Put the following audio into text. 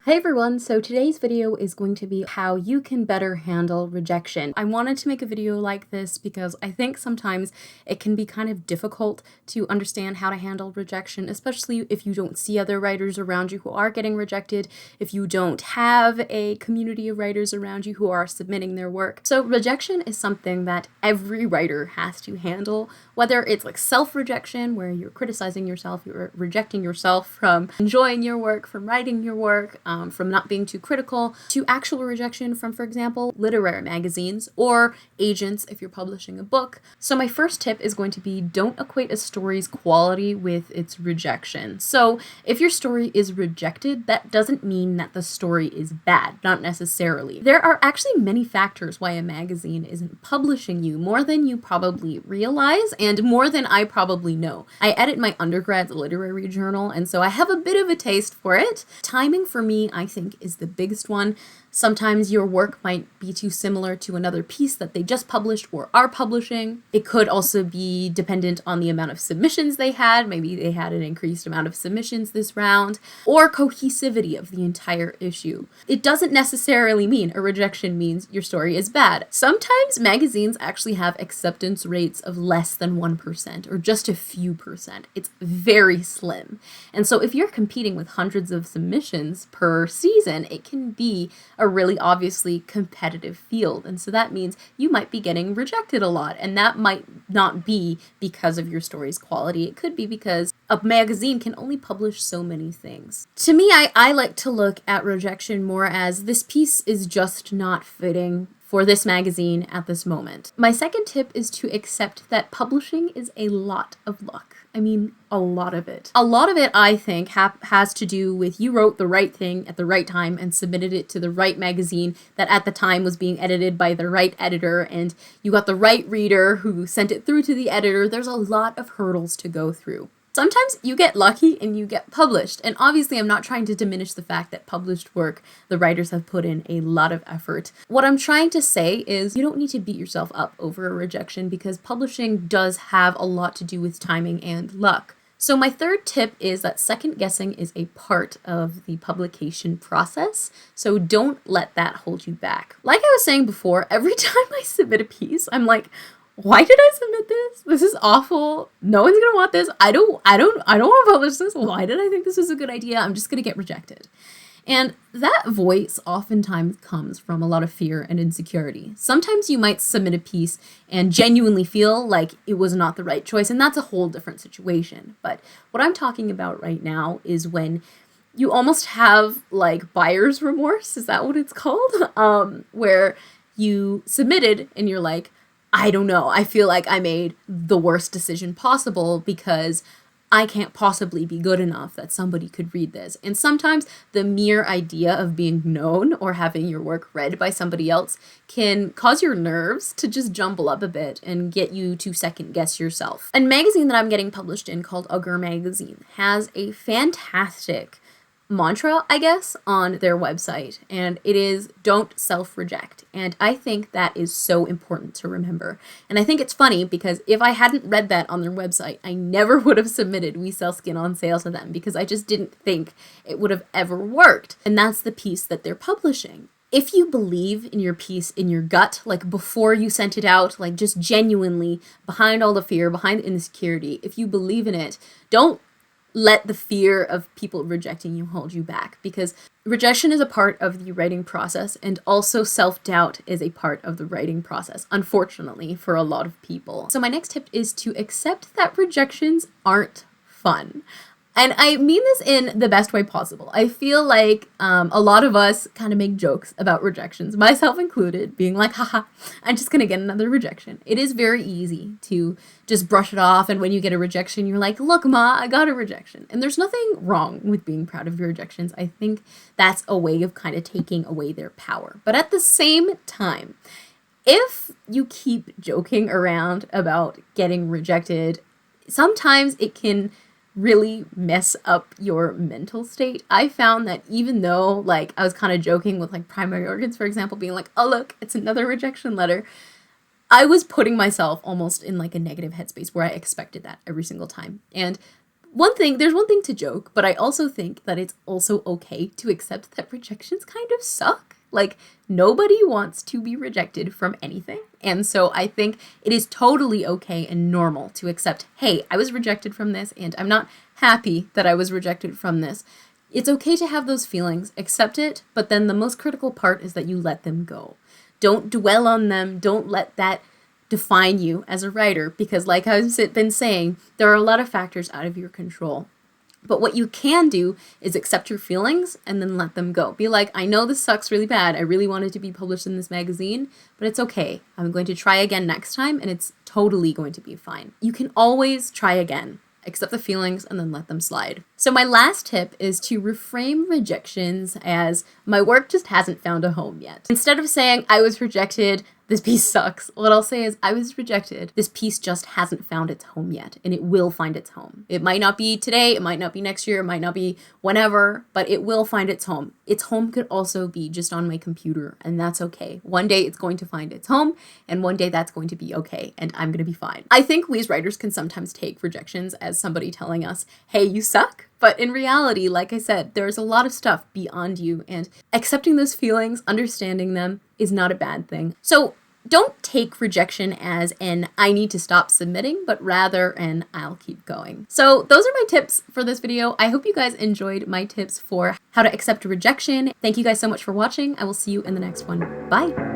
Hey everyone, so today's video is going to be how you can better handle rejection. I wanted to make a video like this because I think sometimes it can be kind of difficult to understand how to handle rejection, especially if you don't see other writers around you who are getting rejected, if you don't have a community of writers around you who are submitting their work. So rejection is something that every writer has to handle, whether it's like self-rejection, where you're criticizing yourself, you're rejecting yourself from enjoying your work, from writing your work, from not being too critical, to actual rejection from, for example, literary magazines or agents if you're publishing a book. So my first tip is going to be don't equate a story's quality with its rejection. So if your story is rejected, that doesn't mean that the story is bad, not necessarily. There are actually many factors why a magazine isn't publishing you, more than you probably realize and more than I probably know. I edit my undergrad's literary journal, and so I have a bit of a taste for it. Timing for me, I think, is the biggest one. Sometimes your work might be too similar to another piece that they just published or are publishing. It could also be dependent on the amount of submissions they had. Maybe they had an increased amount of submissions this round, or cohesivity of the entire issue. It doesn't necessarily mean a rejection means your story is bad. Sometimes magazines actually have acceptance rates of less than 1% or just a few percent. It's very slim. And so if you're competing with hundreds of submissions per season, it can be a really obviously competitive field. And so that means you might be getting rejected a lot. And that might not be because of your story's quality. It could be because a magazine can only publish so many things. To me, I like to look at rejection more as this piece is just not fitting for this magazine at this moment. My second tip is to accept that publishing is a lot of luck. I mean, a lot of it. A lot of it, I think, has to do with you wrote the right thing at the right time and submitted it to the right magazine that at the time was being edited by the right editor, and you got the right reader who sent it through to the editor. There's a lot of hurdles to go through. Sometimes you get lucky and you get published, and obviously I'm not trying to diminish the fact that published work, the writers have put in a lot of effort. What I'm trying to say is you don't need to beat yourself up over a rejection because publishing does have a lot to do with timing and luck. So my third tip is that second guessing is a part of the publication process, so don't let that hold you back. Like I was saying before, every time I submit a piece, I'm like, why did I submit this? This is awful. No one's gonna want this. I don't want to publish this. Why did I think this was a good idea? I'm just gonna get rejected. And that voice oftentimes comes from a lot of fear and insecurity. Sometimes you might submit a piece and genuinely feel like it was not the right choice, and that's a whole different situation. But what I'm talking about right now is when you almost have like buyer's remorse. Is that what it's called? Where you submitted and you're like, I don't know, I feel like I made the worst decision possible because I can't possibly be good enough that somebody could read this. And sometimes the mere idea of being known or having your work read by somebody else can cause your nerves to just jumble up a bit and get you to second guess yourself. A magazine that I'm getting published in called Augur Magazine has a fantastic mantra, I guess, on their website, and it is don't self-reject. And I think that is so important to remember. And I think it's funny because if I hadn't read that on their website, I never would have submitted We Sell Skin on Sale to them because I just didn't think it would have ever worked. And that's the piece that they're publishing. If you believe in your piece in your gut, like before you sent it out, like just genuinely behind all the fear, behind the insecurity, if you believe in it, don't let the fear of people rejecting you hold you back, because rejection is a part of the writing process, and also self-doubt is a part of the writing process, unfortunately, for a lot of people. So my next tip is to accept that rejections aren't fun. And I mean this in the best way possible. I feel like a lot of us kind of make jokes about rejections, myself included, being like, haha, I'm just gonna get another rejection. It is very easy to just brush it off, and when you get a rejection, you're like, look, Ma, I got a rejection. And there's nothing wrong with being proud of your rejections. I think that's a way of kind of taking away their power. But at the same time, if you keep joking around about getting rejected, sometimes it can really mess up your mental state. I found that even though like I was kind of joking with like primary organs, for example, being like, oh look, it's another rejection letter, I was putting myself almost in like a negative headspace where I expected that every single time. And There's one thing to joke, but I also think that it's also okay to accept that rejections kind of suck. Like, nobody wants to be rejected from anything. And so I think it is totally okay and normal to accept, hey, I was rejected from this and I'm not happy that I was rejected from this. It's okay to have those feelings, accept it, but then the most critical part is that you let them go. Don't dwell on them. Don't let that define you as a writer, because like I've been saying, there are a lot of factors out of your control. But what you can do is accept your feelings and then let them go. Be like, I know this sucks really bad. I really wanted to be published in this magazine, but it's okay. I'm going to try again next time, and it's totally going to be fine. You can always try again. Accept the feelings and then let them slide. So my last tip is to reframe rejections as, my work just hasn't found a home yet. Instead of saying, I was rejected, this piece sucks, what I'll say is, I was rejected, this piece just hasn't found its home yet, and it will find its home. It might not be today, it might not be next year, it might not be whenever, but it will find its home. Its home could also be just on my computer, and that's okay. One day it's going to find its home, and one day that's going to be okay, and I'm gonna be fine. I think we as writers can sometimes take rejections as somebody telling us, hey, you suck. But in reality, like I said, there's a lot of stuff beyond you, and accepting those feelings, understanding them, is not a bad thing. So don't take rejection as an I need to stop submitting, but rather an I'll keep going. So those are my tips for this video. I hope you guys enjoyed my tips for how to accept rejection. Thank you guys so much for watching. I will see you in the next one. Bye.